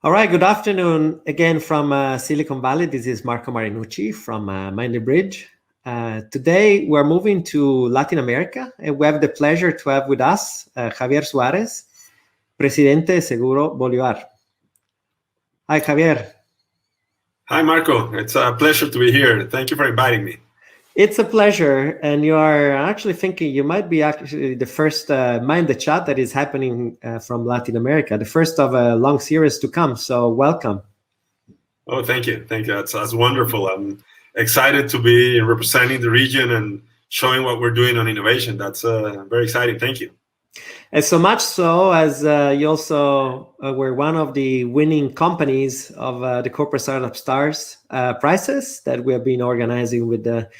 All right, good afternoon again from Silicon Valley. This is Marco Marinucci from Mindley Bridge. Today, we're moving to Latin America, and we have the pleasure to have with us Javier Suarez, Presidente de Seguros Bolivar. Hi, Javier. Hi, Marco. It's a pleasure to be here. Thank you for inviting me. It's a pleasure, and you are actually thinking you might be actually the first Mind the Chat that is happening from Latin America, the first of a long series to come, so welcome. Oh, thank you. Thank you. That's wonderful. I'm excited to be representing the region and showing what we're doing on innovation. That's very exciting. Thank you. And so much so as you also were one of the winning companies of the Corporate Startup Stars prizes that we have been organizing with the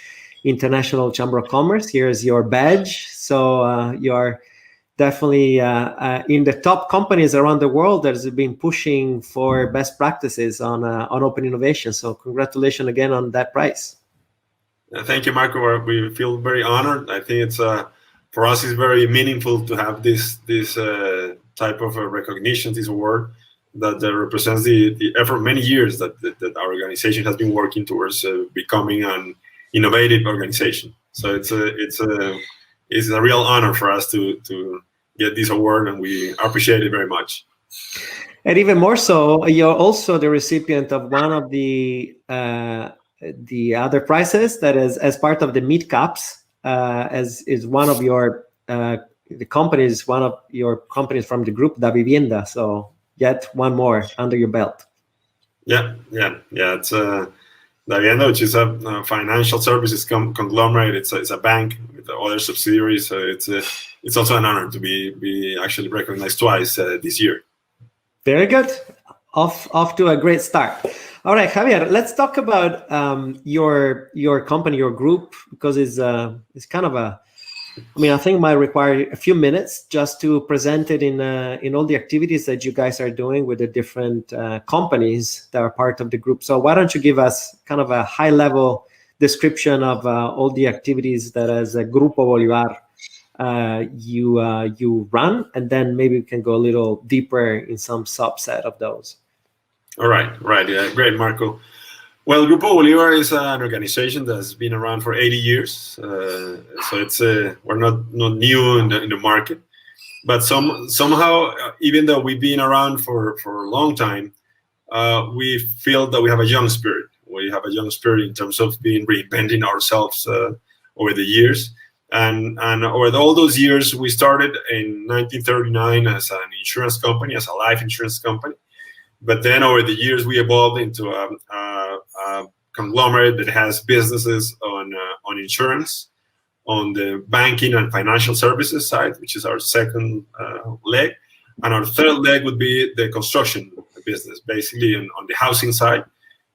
International Chamber of Commerce. Here's your badge. So you are definitely in the top companies around the world that have been pushing for best practices on open innovation. So congratulations again on that prize. Thank you, Marco. We feel very honored. I think it's for us, it's very meaningful to have this type of recognition, this award that represents the effort many years that our organization has been working towards becoming an innovative organization. So it's a real honor for us to get this award, and we appreciate it very much. And even more so, you're also the recipient of one of the other prizes that is as part of the Meet Cups, as is one of your the companies, one of your companies from the group Davivienda. So yet one more under your belt. Yeah. It's Davivienda, which is a financial services conglomerate. It's a bank with other subsidiaries. So it's also an honor to be actually recognized twice this year. Very good. Off to a great start. All right, Javier, let's talk about your company, your group, because it's kind of I think it might require a few minutes just to present it in all the activities that you guys are doing with the different companies that are part of the group. So why don't you give us kind of a high-level description of all the activities that as a Grupo Bolivar you run, and then maybe we can go a little deeper in some subset of those. All right. Yeah, great, Marco. Well, Grupo Bolivar is an organization that's been around for 80 years. So it's we're not new in the market, but somehow, even though we've been around for a long time, we feel that we have a young spirit. We have a young spirit in terms of reinventing ourselves over the years. And over all those years, we started in 1939 as an insurance company, as a life insurance company. But then over the years, we evolved into a conglomerate that has businesses on insurance, on the banking and financial services side, which is our second leg. And our third leg would be the construction business, basically on the housing side,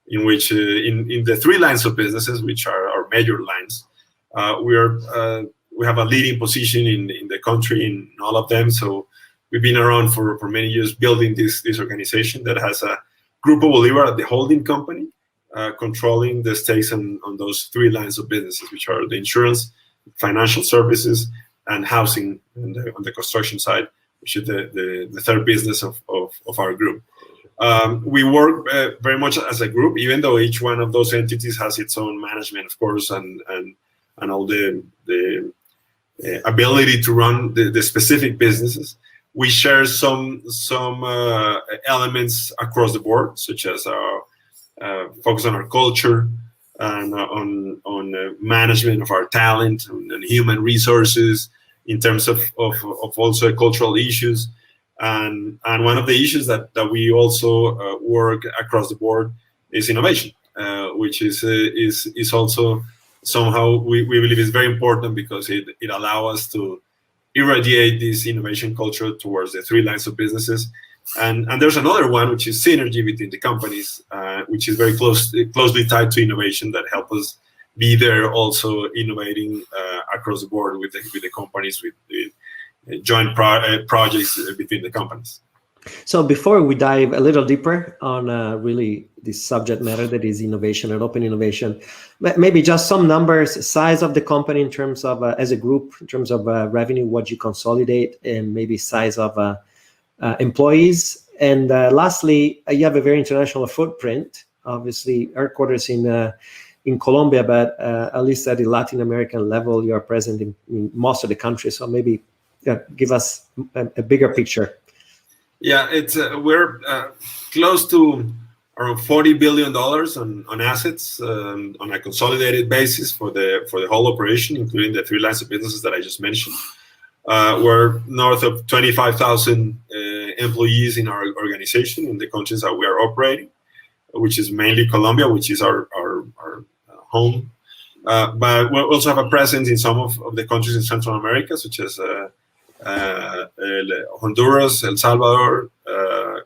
in which in the three lines of businesses, which are our major lines, we have a leading position in the country in all of them. So we've been around for many years building this organization that has a Grupo Bolivar, the holding company, controlling the stakes on those three lines of businesses, which are the insurance, financial services, and housing on the construction side, which is the third business of our group. We work very much as a group, even though each one of those entities has its own management, of course, and all the ability to run the specific businesses. We share some elements across the board, such as our focus on our culture and on management of our talent and human resources in terms of also cultural issues. And one of the issues that we also work across the board is innovation, which is also somehow we believe is very important because it allows us to irradiate this innovation culture towards the three lines of businesses. And there's another one, which is synergy between the companies, which is very closely tied to innovation that help us be there also innovating across the board with the companies, with the joint projects between the companies. So before we dive a little deeper on really this subject matter that is innovation and open innovation, maybe just some numbers, size of the company in terms of, as a group, in terms of revenue, what you consolidate, and maybe size of employees, And lastly, you have a very international footprint. Obviously, headquarters in Colombia, but at least at the Latin American level, you are present in most of the countries. So maybe give us a bigger picture. Yeah, it's we're close to around $40 billion on assets on a consolidated basis for the whole operation, including the 3 lines of businesses that I just mentioned. We're north of 25,000 employees in our organization in the countries that we are operating, which is mainly Colombia, which is our home. But we also have a presence in some of the countries in Central America, such as Honduras, El Salvador,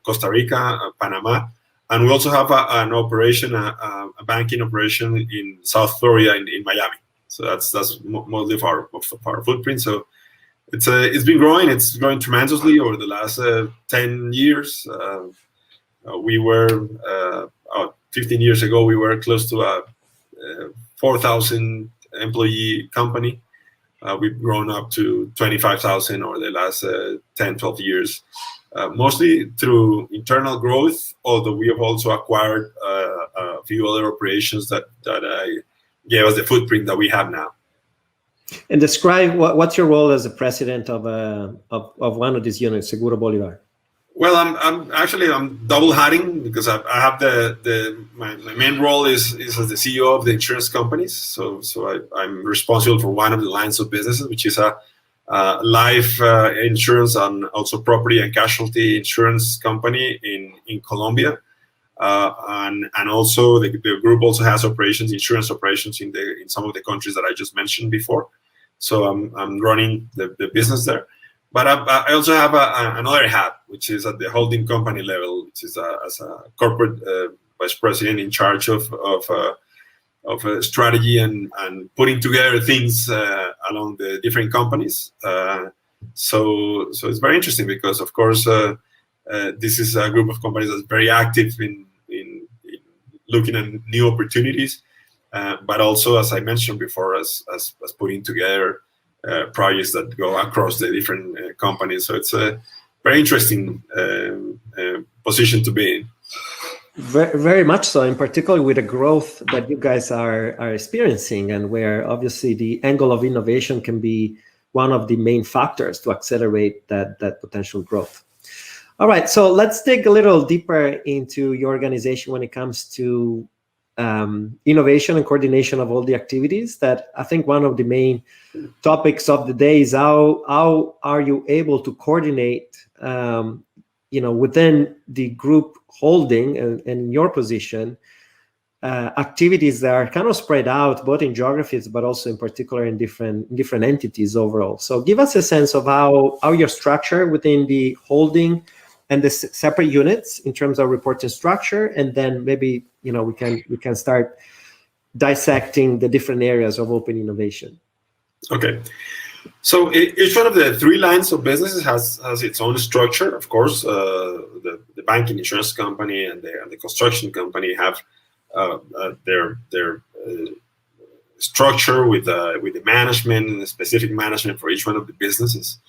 Costa Rica, Panama. And we also have an operation, a banking operation in South Florida, in Miami. So that's mostly of our footprint. So it's been growing. It's growing tremendously over the last 10 years. We were 15 years ago. We were close to a 4,000 employee company. We've grown up to 25,000 over the last 10, 12 years. Mostly through internal growth, although we have also acquired a few other operations that gave us the footprint that we have now. And describe what's your role as the president of one of these units, Seguro Bolivar? Well, I'm double hatting because I have my main role is as the CEO of the insurance companies. So I'm responsible for one of the lines of businesses, which is a life insurance and also property and casualty insurance company in Colombia, and also the group also has insurance operations in some of the countries that I just mentioned before. So I'm running the business there, but I also have another hat, which is at the holding company level, which is as a corporate vice president in charge of strategy and putting together things along the different companies. So it's very interesting because, of course, this is a group of companies that's very active in looking at new opportunities, but also, as I mentioned before, as putting together projects that go across the different companies. So it's a very interesting position to be in. Very, very much so, in particular with the growth that you guys are experiencing, and where obviously the angle of innovation can be one of the main factors to accelerate that potential growth. All right, so let's dig a little deeper into your organization when it comes to innovation and coordination of all the activities. That I think one of the main topics of the day is how are you able to coordinate within the group holding and your position, activities that are kind of spread out both in geographies, but also in particular in different entities overall. So give us a sense of how you're structured within the holding and the separate units in terms of reporting structure, and then maybe we can start dissecting the different areas of open innovation. Okay. So each one of the 3 lines of businesses has its own structure. Of course, the banking insurance company and the construction company have their structure with the management and the specific management for each one of the businesses.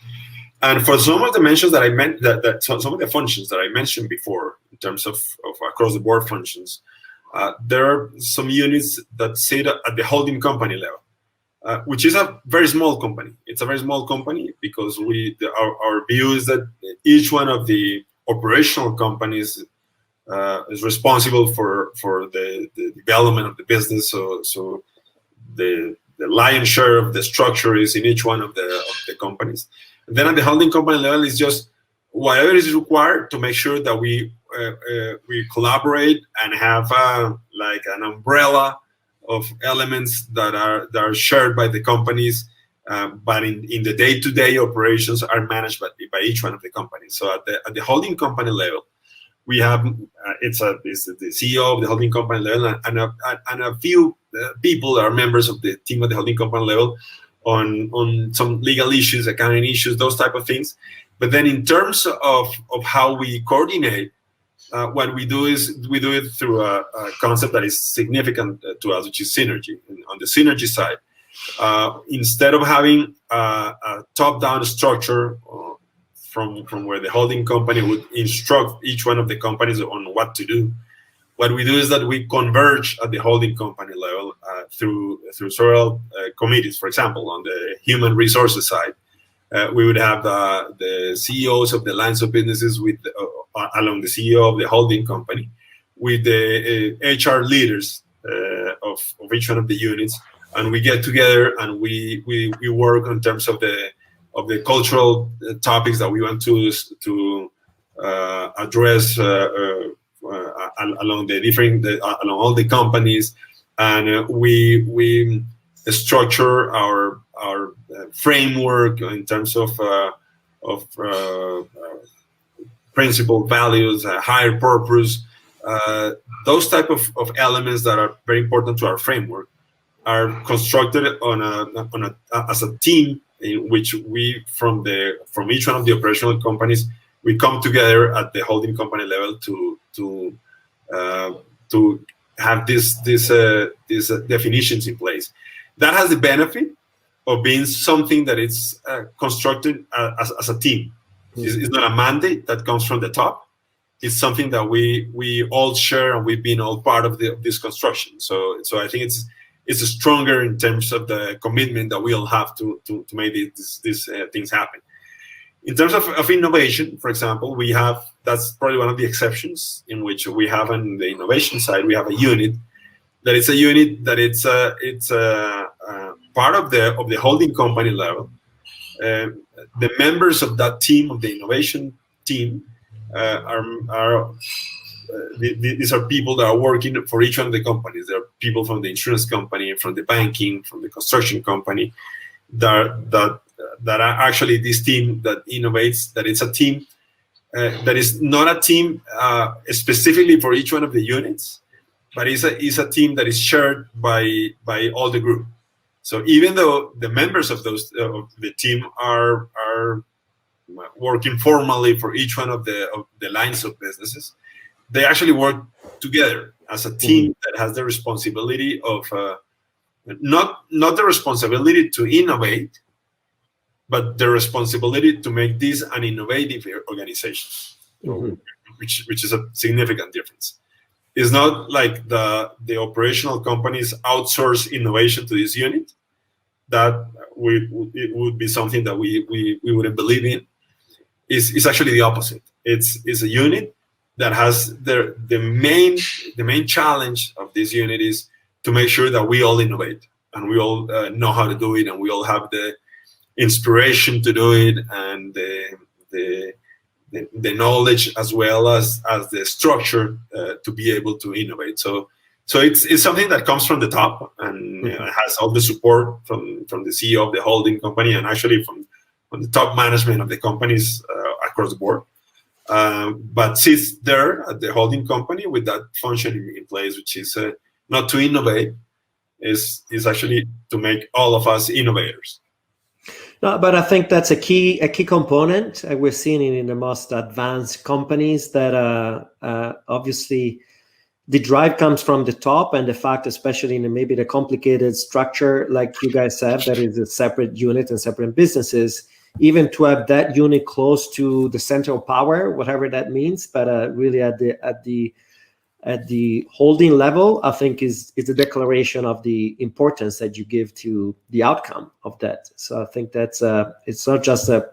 And for some of the mentions that I meant, some of the functions that I mentioned before, in terms of across the board functions, there are some units that sit at the holding company level. Which is a very small company. It's a very small company because our view is that each one of the operational companies is responsible for the development of the business. So the lion's share of the structure is in each one of the companies. And then at the holding company level is just whatever is required to make sure that we collaborate and have like an umbrella of elements that are shared by the companies, but in the day-to-day operations are managed by each one of the companies. So at the holding company level, we have it's the CEO of the holding company level and a few people that are members of the team at the holding company level on some legal issues, accounting issues, those type of things. But then in terms of how we coordinate, what we do is we do it through a concept that is significant to us, which is synergy. And on the synergy side, instead of having a top-down structure from where the holding company would instruct each one of the companies on what to do. What we do is that we converge at the holding company level through several committees. For example, on the human resources side, we would have the CEOs of the lines of businesses along the CEO of the holding company, with the HR leaders of each one of the units, and we get together and we work in terms of the cultural topics that we want to address along the different along all the companies, and we structure our framework in terms of principle, values, higher purpose. Those type of elements that are very important to our framework are constructed as a team, in which we from each one of the operational companies, we come together at the holding company level to have these definitions in place. That has the benefit of being something that it's constructed as a team. It's not a mandate that comes from the top. It's something that we all share, and we've been all part of this construction. So I think it's stronger in terms of the commitment that we all have to make these things happen. In terms of innovation, for example, that's probably one of the exceptions, in which we have on the innovation side, we have a unit that it's part of the holding company level. The members of that team, of the innovation team, these are people that are working for each one of the companies. There are people from the insurance company, from the banking, from the construction company, that are actually this team that innovates. That it's a team that is not a team specifically for each one of the units, but is a team that is shared by all the group. So even though the members of the team are working formally for each one of the lines of businesses, they actually work together as a team that has the responsibility of not the responsibility to innovate, but the responsibility to make this an innovative organization, which is a significant difference. It's not like the operational companies outsource innovation to this unit. That it would be something that we wouldn't believe in. It's actually the opposite. It's a unit that has the main challenge of this unit is to make sure that we all innovate, and we all know how to do it, and we all have the inspiration to do it, and the knowledge, as well as the structure to be able to innovate. So it's something that comes from the top, and has all the support from the CEO of the holding company, and actually from the top management of the companies across the board. But sits there at the holding company with that function in place, which is not to innovate, is actually to make all of us innovators. No, but I think that's a key component. We're seeing it in the most advanced companies that obviously the drive comes from the top, and the fact, especially in maybe the complicated structure, like you guys said, that is a separate unit and separate businesses, even to have that unit close to the central power, whatever that means, but really at the holding level, I think is a declaration of the importance that you give to the outcome of that. So I think that's it's not just a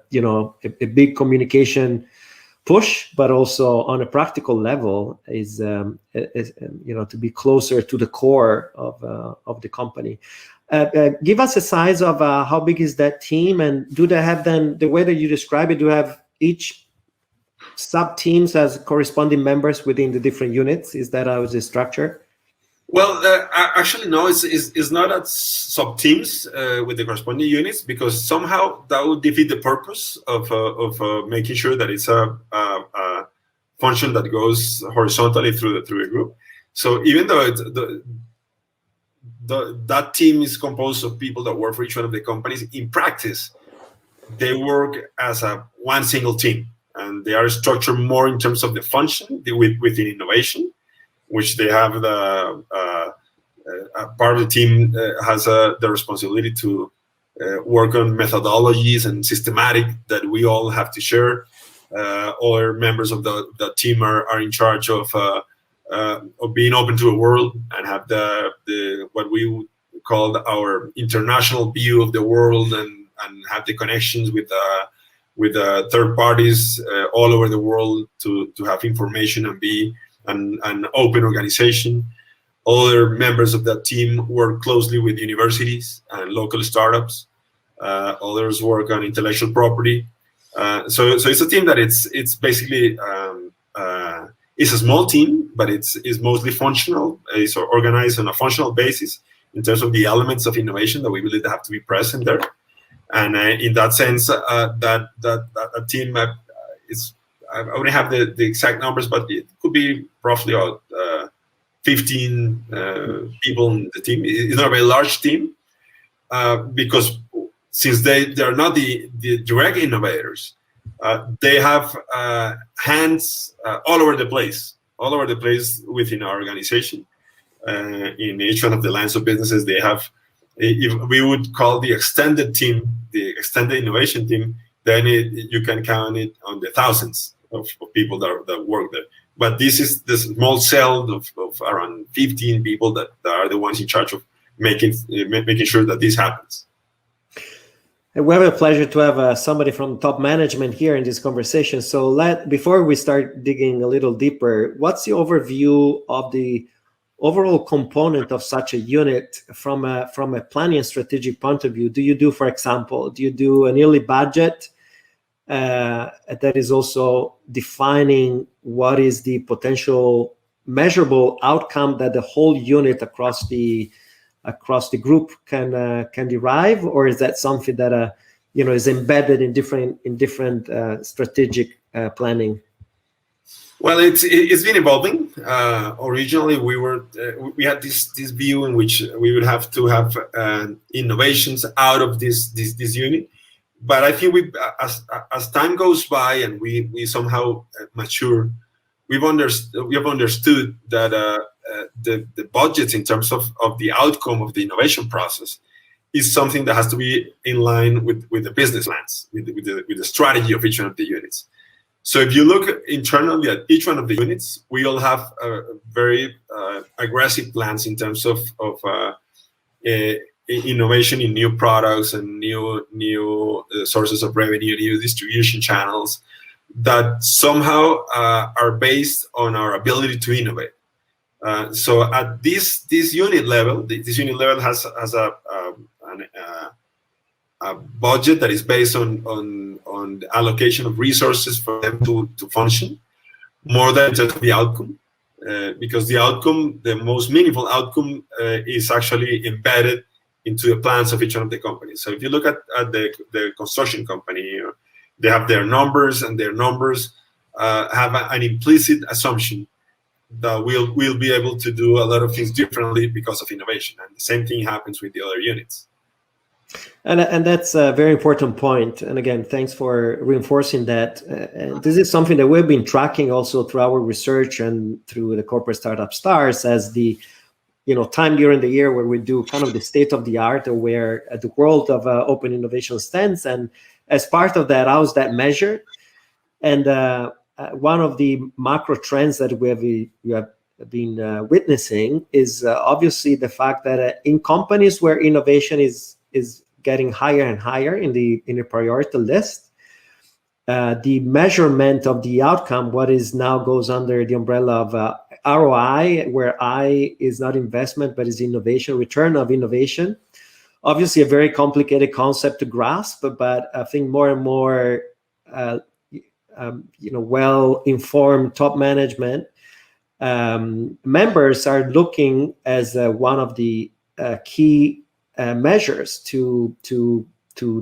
big communication push, but also on a practical level is to be closer to the core of the company. Give us a size of how big is that team, and do they have then, the way that you describe it, do you have each sub teams as corresponding members within the different units? Is that how the structure? Well, actually, no. It's not as sub teams with the corresponding units, because somehow that would defeat the purpose of making sure that it's a function that goes horizontally through a group. So even though that team is composed of people that work for each one of the companies, in practice, they work as one single team, and they are structured more in terms of the function within innovation, which they have part of the team has the responsibility to work on methodologies and systematic that we all have to share. Other members of the team are in charge of being open to the world and have the what we would call our international view of the world, and have the connections with third parties all over the world to have information and be an open organization. Other members of that team work closely with universities and local startups. Others work on intellectual property. So it's a team that it's basically it's a small team, but it's mostly functional. It's organized on a functional basis in terms of the elements of innovation that we believe have to be present there. And in that sense, that team is, I wouldn't have the exact numbers, but it could be roughly about 15 people in the team. It's not a very large team because since they are not the direct innovators, they have hands all over the place within our organization. In each one of the lines of businesses, they have, if we would call the extended team, the extended innovation team, then you can count it on the thousands of people that work there. But this is the small cell of around 15 people that are the ones in charge of making sure that this happens. And we have a pleasure to have somebody from top management here in this conversation. So before we start digging a little deeper, what's the overview of the overall component of such a unit from a planning and strategic point of view? Do you do, for example, an yearly budget that is also defining what is the potential measurable outcome that the whole unit across the group can derive, or is that something that is embedded in different strategic planning? Well, it's been evolving. Originally, we had this view in which we would have to have innovations out of this unit. But I think as time goes by and we somehow mature, we have understood that the budgets in terms of the outcome of the innovation process is something that has to be in line with the business plans, with the strategy of each one of the units. So if you look internally at each one of the units, we all have very aggressive plans in terms of innovation in new products and new sources of revenue, new distribution channels that somehow are based on our ability to innovate. So at this unit level, this unit level has a budget that is based on the allocation of resources for them to function, more than just the outcome, because the most meaningful outcome is actually embedded into the plans of each one of the companies. So if you look at the construction company, they have their numbers, and their numbers have an implicit assumption that we'll be able to do a lot of things differently because of innovation. And the same thing happens with the other units. And that's a very important point. And again, thanks for reinforcing that. This is something that we've been tracking also through our research and through the Corporate Startup Stars as the time during the year where we do kind of the state of the art of where the world of open innovation stands. And as part of that, how's that measured? And one of the macro trends that we have been witnessing is obviously the fact that in companies where innovation is getting higher and higher in the priority list, the measurement of the outcome, what is now goes under the umbrella of ROI, where I is not investment but is innovation, return of innovation. Obviously, a very complicated concept to grasp, but I think more and more, well-informed top management members are looking as one of the key measures to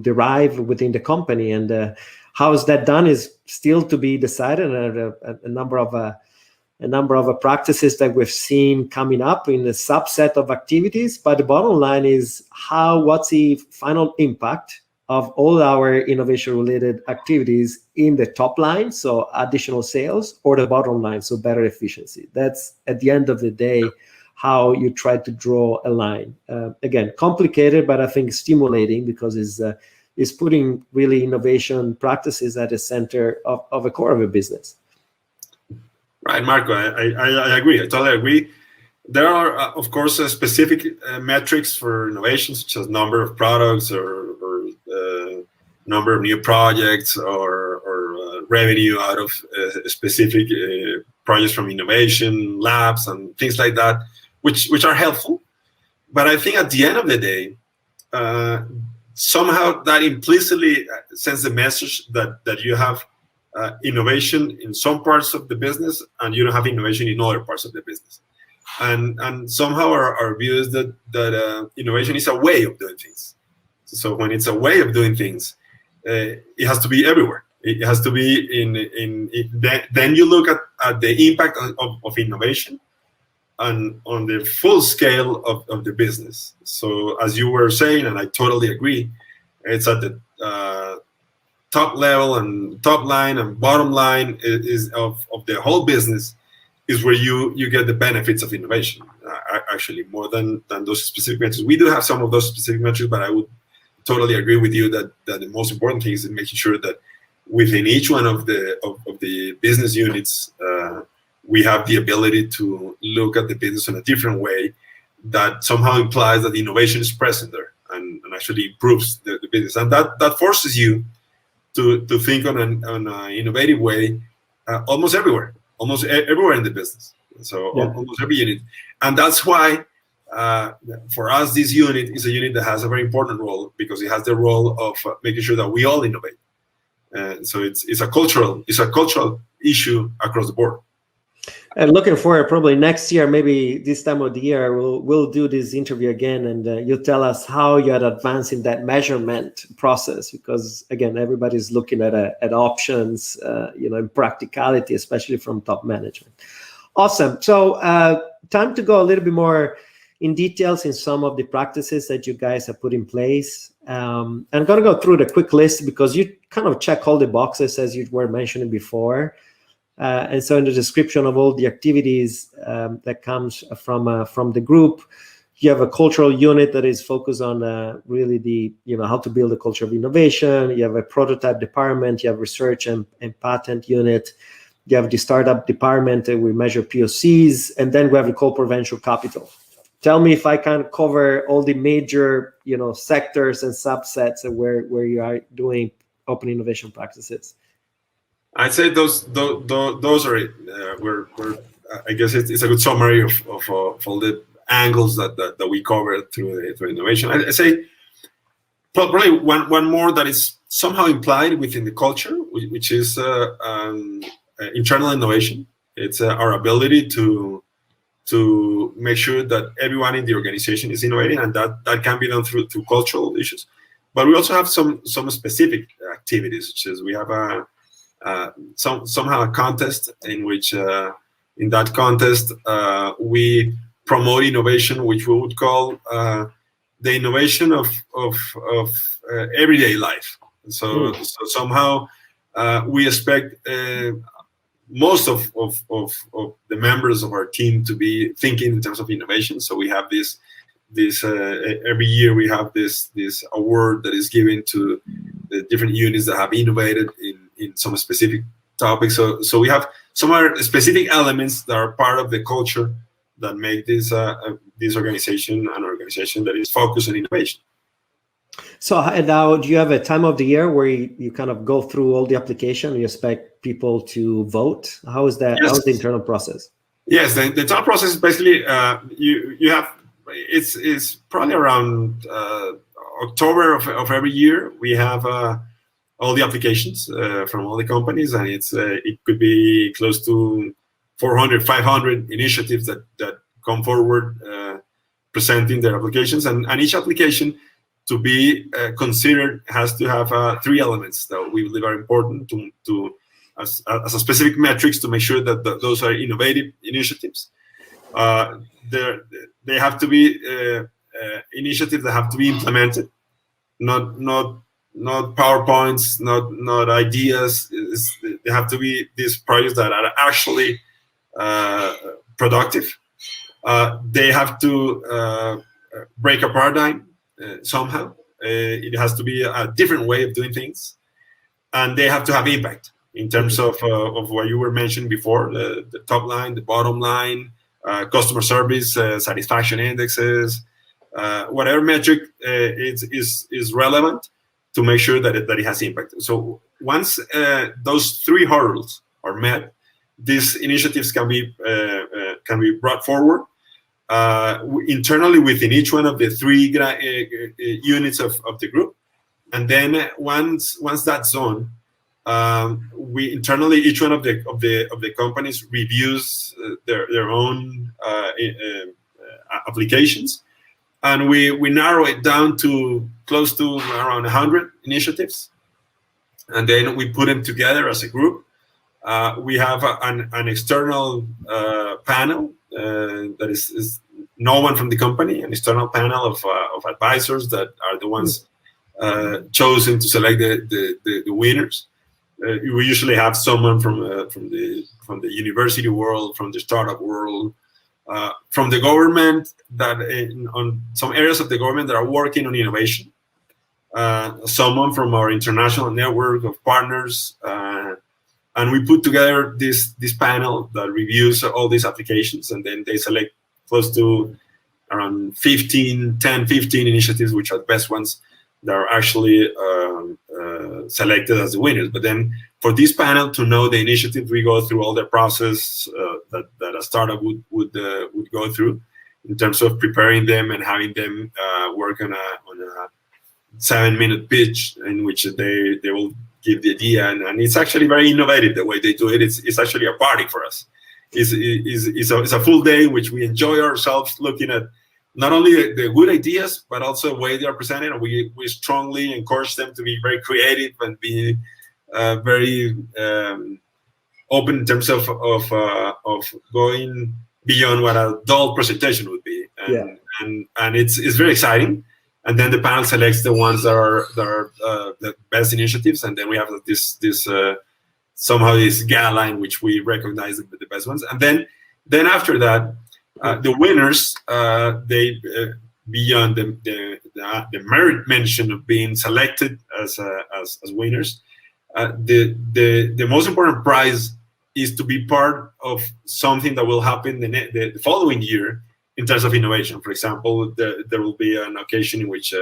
derive within the company, and how is that done is still to be decided. And a number of practices that we've seen coming up in a subset of activities. But the bottom line is what's the final impact of all our innovation-related activities in the top line, so additional sales, or the bottom line, so better efficiency. That's at the end of the day how you try to draw a line. Again, complicated, but I think stimulating, because it's is putting really innovation practices at the center of a core of a business. Right, Marco, I agree. I totally agree. There are, of course, specific metrics for innovation, such as number of products or number of new projects or revenue out of specific projects from innovation labs and things like that, which are helpful. But I think at the end of the day, somehow that implicitly sends the message that you have innovation in some parts of the business and you don't have innovation in other parts of the business. And somehow our view is that innovation is a way of doing things. So when it's a way of doing things, it has to be everywhere. It has to be then you look at the impact of innovation and on the full scale of the business. So as you were saying, and I totally agree, it's at the top level and top line and bottom line is of the whole business is where you get the benefits of innovation. Actually, more than those specific metrics. We do have some of those specific metrics, but I would totally agree with you that the most important thing is making sure that within each one of the business units, we have the ability to look at the business in a different way that somehow implies that the innovation is present there and actually improves the business. And that forces you to think on an innovative way almost everywhere in the business. So yeah. Almost every unit. And that's why for us, this unit is a unit that has a very important role because it has the role of making sure that we all innovate. So it's a cultural issue across the board. And looking forward, probably next year, maybe this time of the year, we'll do this interview again, and you'll tell us how you're advancing that measurement process. Because again, everybody's looking at options, in practicality, especially from top management. Awesome. So time to go a little bit more in details in some of the practices that you guys have put in place. I'm going to go through the quick list because you kind of check all the boxes as you were mentioning before. And so in the description of all the activities that comes from the group, you have a cultural unit that is focused on really how to build a culture of innovation. You have a prototype department, you have research and patent unit. You have the startup department and we measure POCs, and then we have the corporate venture capital. Tell me if I can cover all the major, sectors and subsets where you are doing open innovation practices. I'd say those are it. I guess it's a good summary of all the angles that we covered through innovation. I say probably one more that is somehow implied within the culture, which is internal innovation. It's our ability to make sure that everyone in the organization is innovating, and that can be done through cultural issues. But we also have some specific activities, such as we have somehow a contest in which in that contest we promote innovation, which we would call the innovation of everyday life. So somehow we expect most of the members of our team to be thinking in terms of innovation. So we have this every year we have this award that is given to the different units that have innovated in some specific topics. So we have some specific elements that are part of the culture that make this organization an organization that is focused on innovation. So now, do you have a time of the year where you kind of go through all the application and you expect people to vote? How is that? Yes. How is the internal process? Yes, the internal process is basically you have it's probably around October of every year. We have all the applications from all the companies, and it could be close to 400, 500 initiatives that come forward presenting their applications, and each application to be considered has to have 3 elements that we believe are important to as a specific metrics to make sure that those are innovative initiatives. They have to be initiatives that have to be implemented, not PowerPoints, not ideas. They have to be these projects that are actually productive. They have to break a paradigm somehow. it has to be a different way of doing things, and they have to have impact in terms of what you were mentioning before, the top line, the bottom line, customer service, satisfaction indexes, whatever metric is relevant to make sure that it has impact. So once those three hurdles are met, these initiatives can be brought forward internally within each one of the three units of the group, and then once that's done, we internally, each one of the companies reviews their own applications, and we narrow it down to close to around 100 initiatives, and then we put them together as a group. We have an external panel that is no one from the company, an external panel of advisors that are the ones chosen to select the winners. We usually have someone from the university world, from the startup world, from the government, that on some areas of the government that are working on innovation. Someone from our international network of partners, and we put together this panel that reviews all these applications, and then they select close to around 10, 15 initiatives, which are the best ones that are actually selected as the winners. But then for this panel to know the initiative, we go through all the process that a startup would go through in terms of preparing them and having them work on a 7-minute pitch in which they will give the idea, and it's actually very innovative the way they do it. It's actually a party for us. It's a full day in which we enjoy ourselves looking at not only the good ideas, but also the way they are presented. And we strongly encourage them to be very creative and be very open in terms of going beyond what a dull presentation would be. And it's very exciting. And then the panel selects the ones that are the best initiatives, and then we have this somehow this gala in which we recognize the best ones. And then after that, the winners, they beyond the merit mention of being selected as winners, the most important prize is to be part of something that will happen the following year in terms of innovation. For example, there will be an occasion in which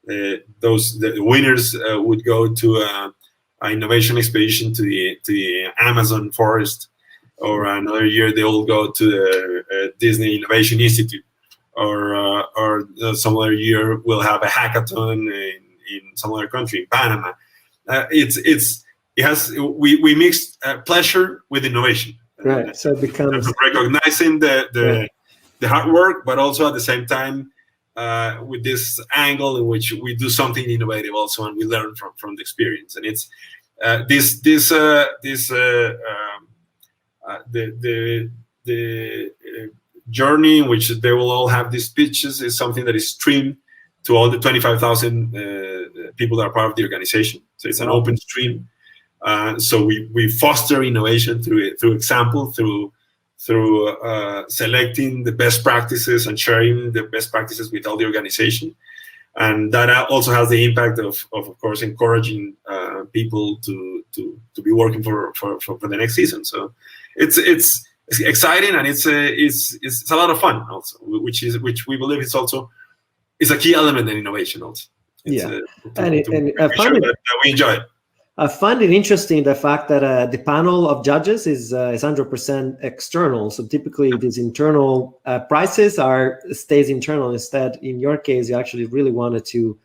the winners would go to an innovation expedition to the Amazon forest, or another year they will go to the Disney Innovation Institute, or some other year we'll have a hackathon in some other country, in Panama. We mix pleasure with innovation. Right. So it becomes recognizing the hard work, but also at the same time with this angle in which we do something innovative also, and we learn from the experience. And it's the journey in which they will all have these pitches is something that is streamed to all the 25,000 people that are part of the organization. So it's an open stream. So we foster innovation through example, through selecting the best practices and sharing the best practices with all the organization. And that also has the impact of course, encouraging people to be working for the next season. So it's exciting, and it's a lot of fun also, which we believe is a key element in innovation also. That we enjoy it. I find it interesting, the fact that the panel of judges is 100% external. So typically these internal prices stays internal. Instead, in your case, you actually really wanted to,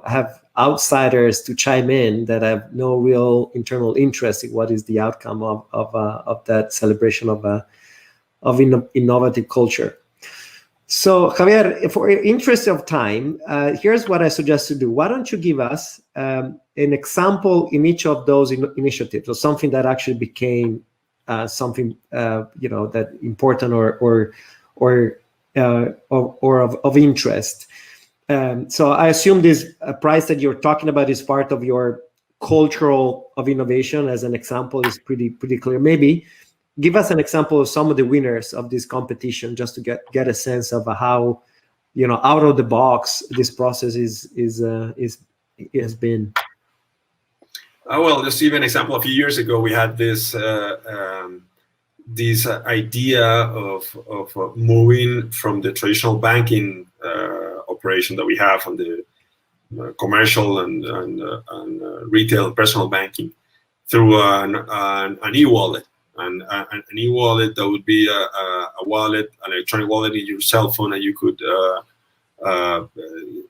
have outsiders to chime in that have no real internal interest in what is the outcome of that celebration of innovative culture. So Javier, for interest of time, here's what I suggest to do. Why don't you give us an example in each of those initiatives, or something that actually became something that important or of interest. So I assume this prize that you're talking about is part of your cultural of innovation. As an example, is pretty clear. Maybe give us an example of some of the winners of this competition, just to get a sense of how out of the box this process has been? Well, just to give an example, a few years ago we had this idea of moving from the traditional banking operation that we have on the commercial and retail and personal banking through an e-wallet. And an e-wallet that would be a wallet, an electronic wallet in your cell phone, and you could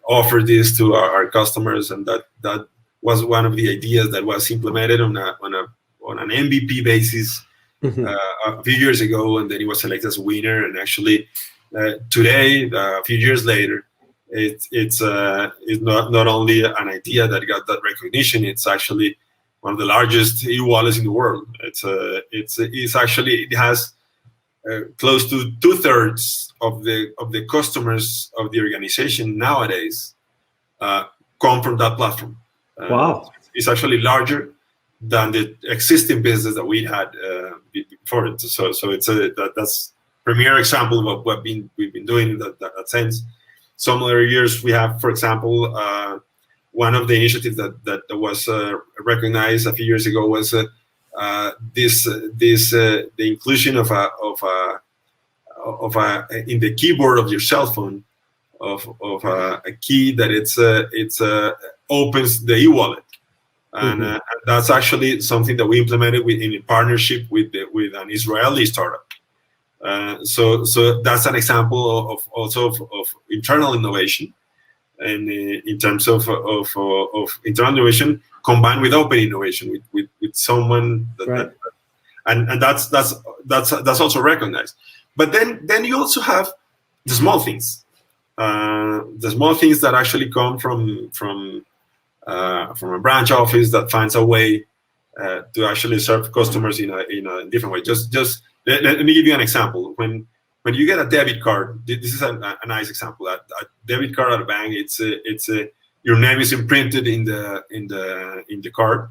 offer this to our customers. And that was one of the ideas that was implemented on an MVP basis a few years ago, and then it was selected as a winner. And actually, today, a few years later, it's not only an idea that got that recognition. It's actually one of the largest e-wallets in the world. It has close to 2/3 of the customers of the organization nowadays come from that platform. Wow! It's actually larger than the existing business that we had before it. So that's premier example of what we've been doing in that sense. Some other years we have, for example, one of the initiatives that was recognized a few years ago was the inclusion of a in the keyboard of your cell phone of a key that it's opens the e-wallet, and that's actually something that we implemented in partnership with an Israeli startup. So that's an example of internal innovation, and in terms of internal innovation combined with open innovation with someone and that's also recognized. But then you also have the small things that actually come from a branch office that finds a way to actually serve customers in a different way. Just let me give you an example. When you get a debit card, this is a nice example. A debit card at a bank, it's your name is imprinted in the card,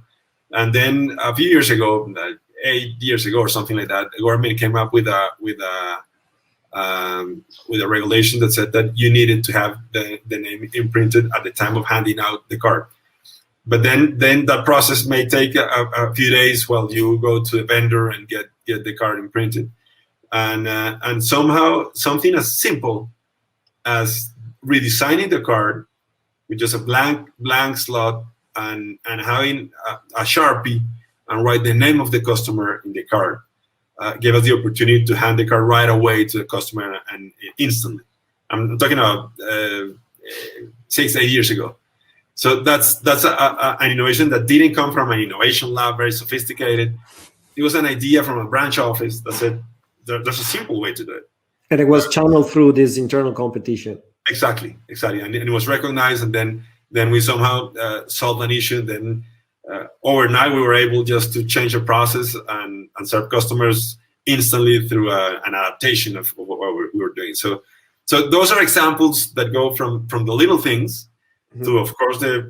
and then a few years ago, 8 years ago or something like that, the government came up with a regulation that said that you needed to have the name imprinted at the time of handing out the card. But then that process may take a few days while you go to a vendor and get the card imprinted. And somehow something as simple as redesigning the card with just a blank slot and having a Sharpie and write the name of the customer in the card gave us the opportunity to hand the card right away to the customer and instantly. I'm talking about 6-8 years ago. So that's an innovation that didn't come from an innovation lab, very sophisticated. It was an idea from a branch office that said there's a simple way to do it. And it was channeled through this internal competition. Exactly. And it was recognized, and then we somehow solved an issue. Then overnight we were able just to change the process and serve customers instantly through an adaptation of what we were doing. So those are examples that go from the little things to, of course, the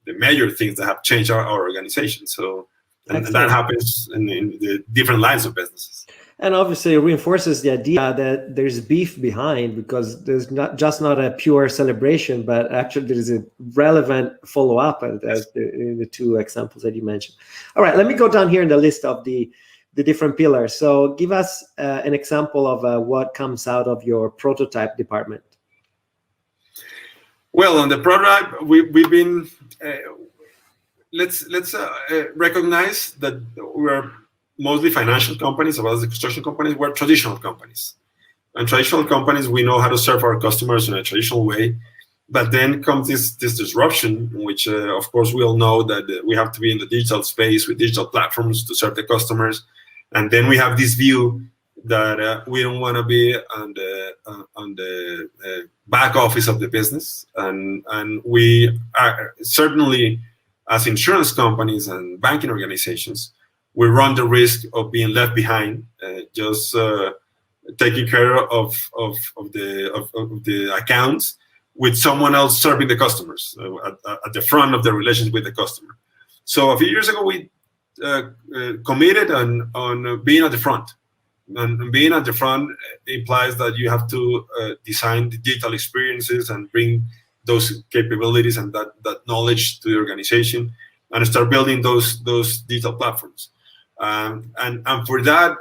major things that have changed our organization. So and that happens in the different lines of businesses. And obviously it reinforces the idea that there's beef behind, because there's not a pure celebration, but actually there is a relevant follow-up as in the two examples that you mentioned. All right, let me go down here in the list of the different pillars. So give us an example of what comes out of your prototype department. Well, on the prototype, we've been let's recognize that we're mostly financial companies, as well as the construction companies. We're traditional companies, and traditional companies, we know how to serve our customers in a traditional way. But then comes this disruption, in which, of course, we all know that we have to be in the digital space with digital platforms to serve the customers. And then we have this view that we don't want to be on the back office of the business, and we are certainly, as insurance companies and banking organizations, we run the risk of being left behind, just taking care of the accounts with someone else serving the customers at the front of the relationship with the customer. So a few years ago, we committed on being at the front, And being at the front implies that you have to design the digital experiences and bring those capabilities and that knowledge to the organization and start building those digital platforms. And for that,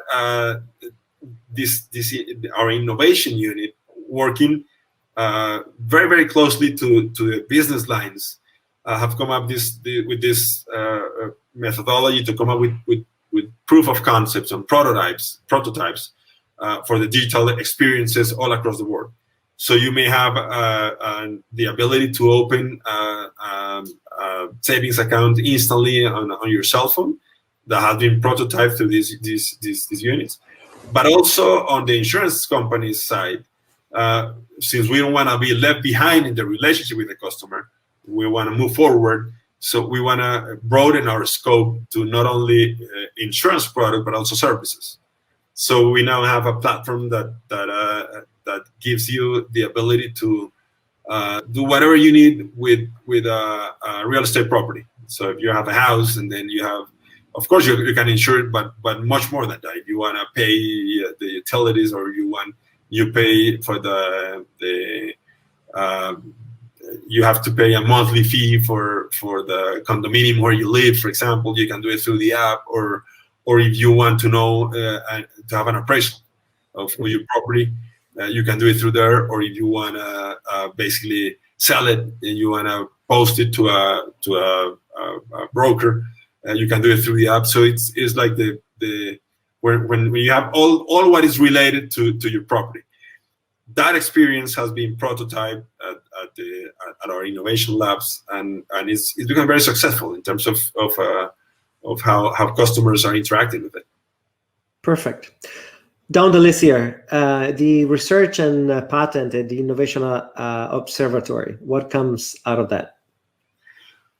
our innovation unit working very, very closely to the business lines have come up with this methodology to come up with proof of concepts and prototypes for the digital experiences all across the world. So you may have the ability to open a savings account instantly on your cell phone that has been prototyped through these units. But also on the insurance company's side, since we don't want to be left behind in the relationship with the customer, we want to move forward. So we want to broaden our scope to not only insurance product, but also services. So we now have a platform that gives you the ability to do whatever you need with a real estate property. So if you have a house and then you have, of course, you can insure it, but much more than that. If you want to pay the utilities, or you pay for you have to pay a monthly fee for the condominium where you live, for example, you can do it through the app, or if you want to know to have an appraisal of your property, you can do it through there. Or if you want to basically sell it and you want to post it to a broker, you can do it through the app. So it's like when you have all what is related to your property. That experience has been prototyped at our innovation labs, and it's become very successful in terms of how customers are interacting with it. Perfect. Down the list here, the research and patent and the innovation observatory. What comes out of that?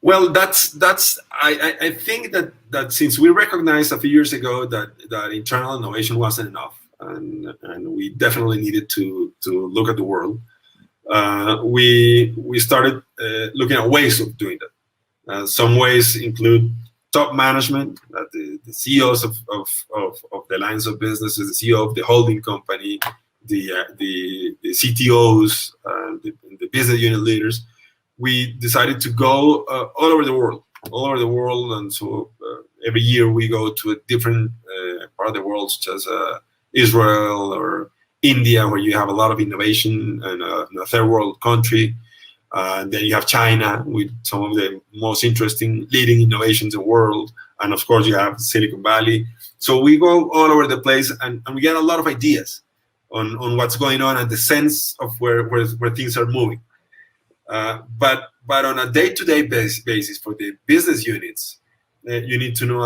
Well, I think that since we recognized a few years ago that internal innovation wasn't enough, and we definitely needed to look at the world, we started looking at ways of doing that. Some ways include top management, the CEOs of the lines of businesses, the CEO of the holding company, the CTOs, the business unit leaders. We decided to go all over the world, and so every year we go to a different part of the world, such as Israel or India, where you have a lot of innovation, and a third world country. And then you have China with some of the most interesting leading innovations in the world, and of course you have Silicon Valley. So we go all over the place, and we get a lot of ideas on what's going on and the sense of where things are moving. But on a day-to-day basis for the business units, you need to know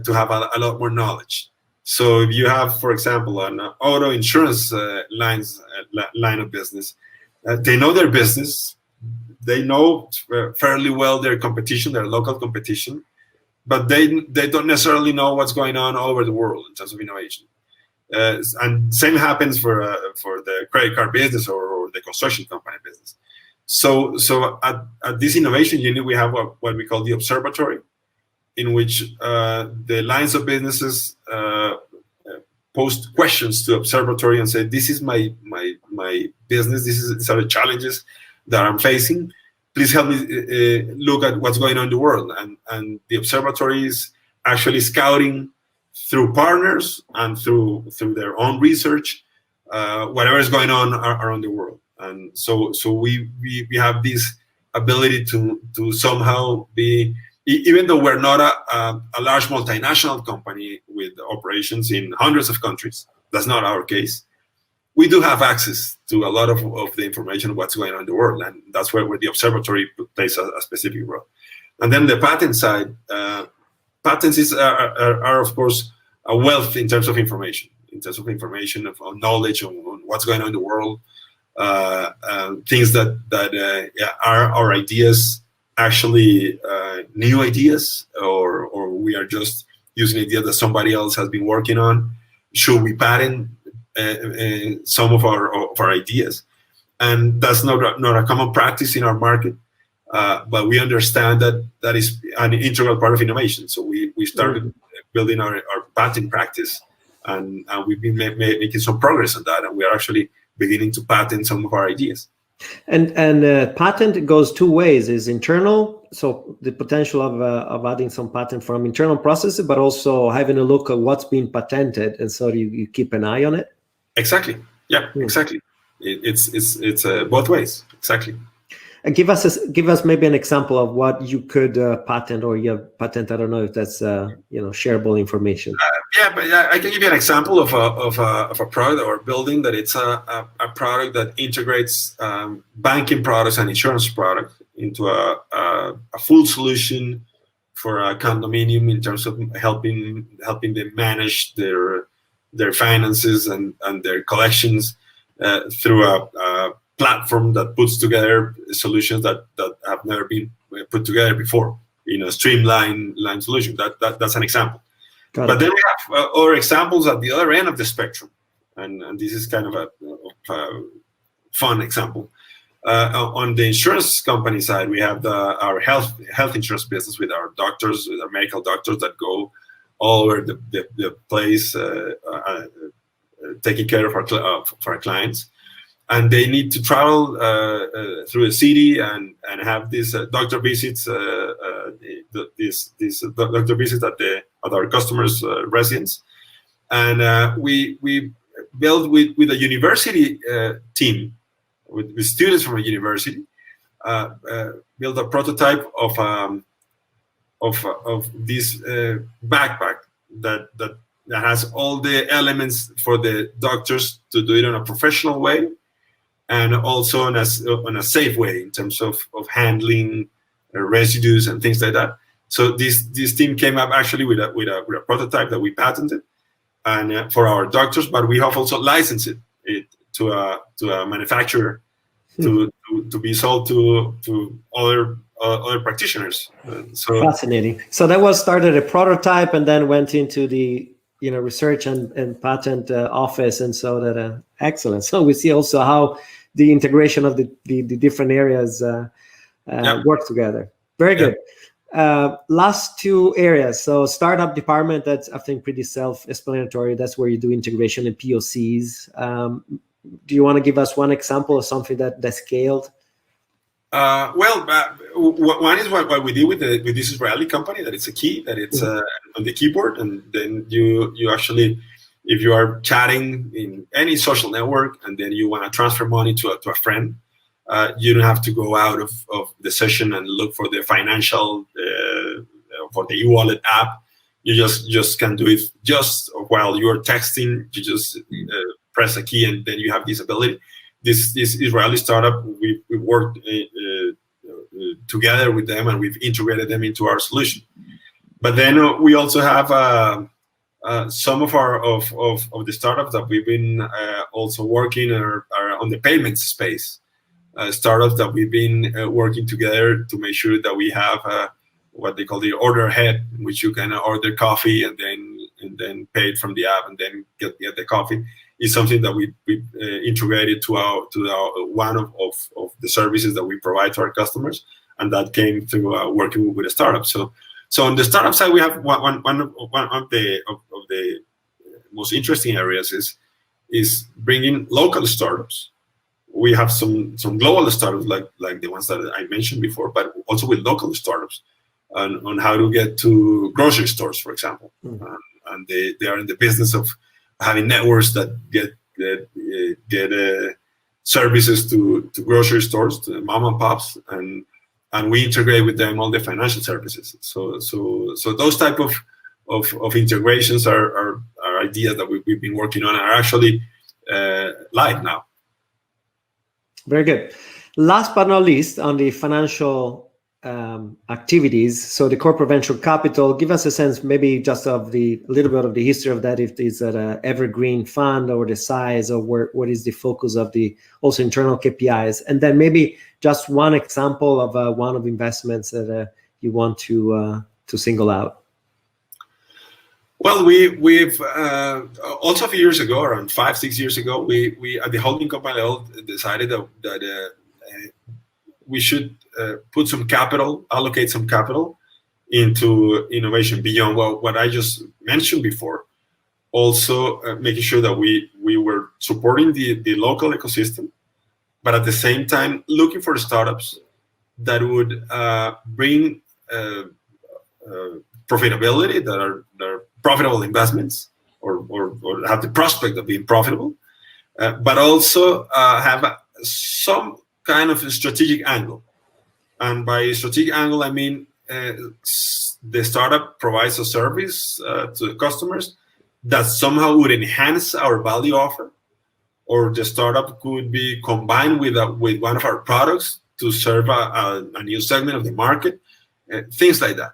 to have a lot more knowledge. So if you have, for example, an auto insurance line of business, they know their business, they know fairly well their competition, their local competition, but they don't necessarily know what's going on all over the world in terms of innovation. And same happens for the credit card business or the construction company business. So at this innovation unit, we have what we call the observatory, in which the lines of businesses post questions to observatory and say, this is my business, these are the challenges that I'm facing. Please help me look at what's going on in the world. And the observatory is actually scouting through partners and through their own research, whatever is going on around the world. And so we have this ability to somehow be, even though we're not a large multinational company with operations in hundreds of countries, that's not our case. We do have access to a lot of the information of what's going on in the world, and that's where the observatory plays a specific role. And then the patent side, patents are of course a wealth in terms of information, of knowledge on what's going on in the world, things that are our ideas actually new ideas, or we are just using ideas that somebody else has been working on. Should we patent some of our ideas? And that's not a common practice in our market, but we understand that is an integral part of innovation. So we started building our patent practice and we've been making some progress on that, and we are actually beginning to patent some of our ideas. And patent goes two ways: is internal, so the potential of adding some patent from internal processes, but also having a look at what's being patented, and so you keep an eye on it. Exactly. Yeah. Exactly. It's both ways. Exactly. Give us maybe an example of what you could patent, or you have patent. I don't know if that's shareable information. But I can give you an example of a product or building that it's a product that integrates banking products and insurance products into a full solution for a condominium in terms of helping them manage their finances and their collections through a platform that puts together solutions that have never been put together before in a streamlined solution. That's an example. But then we have other examples at the other end of the spectrum, and this is kind of a fun example. On the insurance company side, we have our health insurance business with our doctors, with our medical doctors that go all over the place, taking care of our clients. And they need to travel through the city and have these doctor visits, these doctor visits at our customers' residence. And we built with a university team, with students from a university, built a prototype of this backpack that has all the elements for the doctors to do it in a professional way, and also on a safe way in terms of handling residues and things like that. So this team came up actually with a prototype that we patented, and for our doctors, but we have also licensed it to a manufacturer to be sold to other practitioners. So fascinating. So that was started a prototype and then went into the research and patent office, and so that excellent. So we see also how the integration of the different areas work together. Very good. Last two areas. So startup department, that's I think pretty self-explanatory. That's where you do integration and POCs. Do you want to give us one example of something that scaled? One is what we did with this Israeli company, that it's a key, that it's on the keyboard, and then you actually, if you are chatting in any social network and then you want to transfer money to a friend, you don't have to go out of the session and look for the financial, for the e-wallet app. You just can do it just while you're texting. You just press a key and then you have this ability. This Israeli startup, we worked together with them and we've integrated them into our solution. But then we also have some of the startups that we've been also working are on the payments space. Startups that we've been working together to make sure that we have what they call the order ahead, in which you can order coffee and then pay it from the app and then get the coffee. Is something that we integrated to one of the services that we provide to our customers, and that came through working with a startup. So on the startup side, we have one of the most interesting areas is bringing local startups. We have some global startups like the ones that I mentioned before, but also with local startups on how to get to grocery stores, for example. And they are in the business of having networks that get services to grocery stores, to mom and pops, and we integrate with them all the financial services. So those type of integrations are ideas that we've been working on and are actually live now. Very good. Last but not least, on the financial activities, so the corporate venture capital, give us a sense maybe just of a little bit of the history of that, if it's an evergreen fund or the size, or what is the focus of the also internal KPIs, and then maybe just one example of one of investments that you want to single out. Well, we've also a few years ago, around 5-6 years ago, we at the holding company level decided that we should put some capital, allocate some capital into innovation beyond what I just mentioned before. also making sure that we were supporting the local ecosystem, but at the same time looking for startups that would bring profitability, that are profitable investments, or have the prospect of being profitable, but also have some kind of a strategic angle. And by strategic angle, I mean the startup provides a service to the customers that somehow would enhance our value offer, or the startup could be combined with one of our products to serve a new segment of the market, things like that.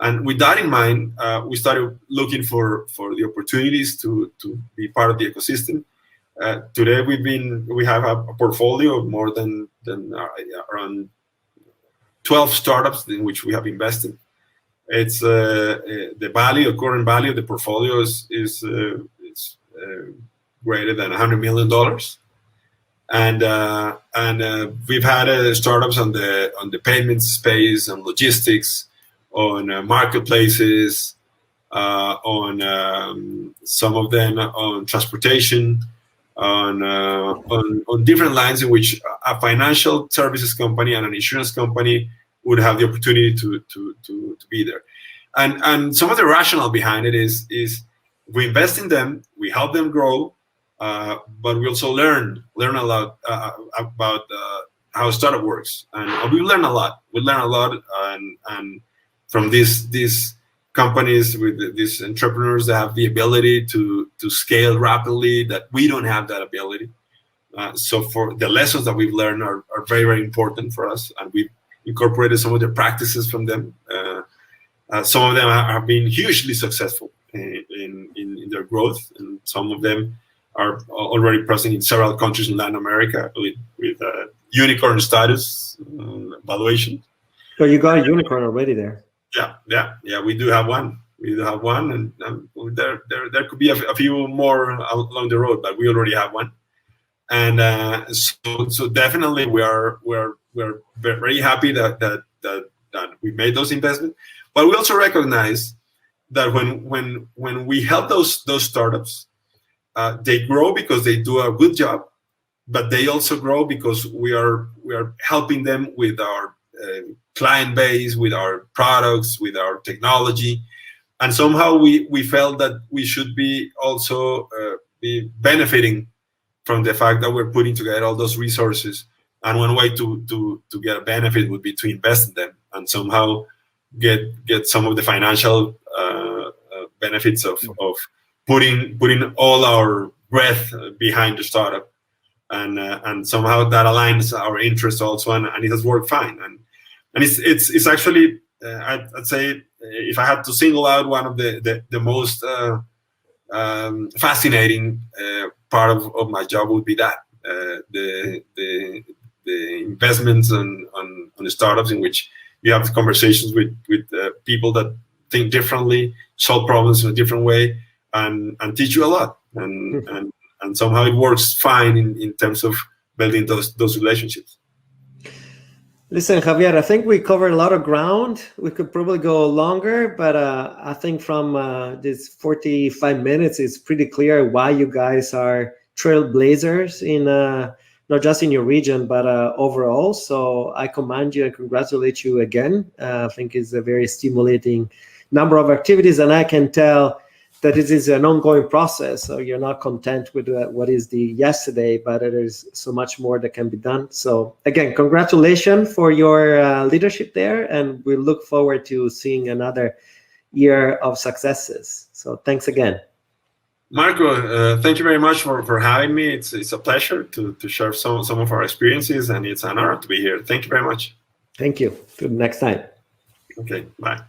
And with that in mind, we started looking for the opportunities to be part of the ecosystem. Today, we have a portfolio of more than around 12 startups in which we have invested. It's the current value of the portfolio is greater than $100 million, and we've had startups on the payment space, on logistics, on marketplaces, on some of them on transportation, on different lines in which a financial services company and an insurance company would have the opportunity to be there. And some of the rationale behind it is we invest in them, we help them grow, but we also learn a lot about how a startup works, and we learn a lot. And from these companies, with these entrepreneurs that have the ability to scale rapidly, that we don't have that ability. So for the lessons that we've learned are very, very important for us, and we've incorporated some of the practices from them. Some of them have been hugely successful in their growth, and some of them are already present in several countries in Latin America with unicorn status valuation. So you got a unicorn already there. Yeah. We do have one. And there could be a few more along the road, but we already have one. And so definitely we're very happy that we made those investments. But we also recognize that when we help those startups, they grow because they do a good job, but they also grow because we are helping them with our client base, with our products, with our technology, and somehow we felt that we should be also be benefiting from the fact that we're putting together all those resources. And one way to get a benefit would be to invest in them and somehow get some of the financial benefits of putting all our breath behind the startup, and somehow that aligns our interests also, and it has worked fine. And it's actually I'd say, if I had to single out one of the most fascinating part of my job, would be that the investments on the startups in which you have conversations with people that think differently, solve problems in a different way, and teach you a lot, and somehow it works fine in terms of building those relationships. Listen, Javier, I think we covered a lot of ground. We could probably go longer, but I think from this 45 minutes, it's pretty clear why you guys are trailblazers in not just in your region, but overall. So I commend you and congratulate you again. I think it's a very stimulating number of activities, and I can tell that this is an ongoing process. So you're not content with what is the yesterday, but there is so much more that can be done. So again, congratulations for your leadership there, and we look forward to seeing another year of successes. So thanks again. Marco, thank you very much for having me. It's a pleasure to share some of our experiences, and it's an honor to be here. Thank you very much. Thank you. Till next time. Okay, bye.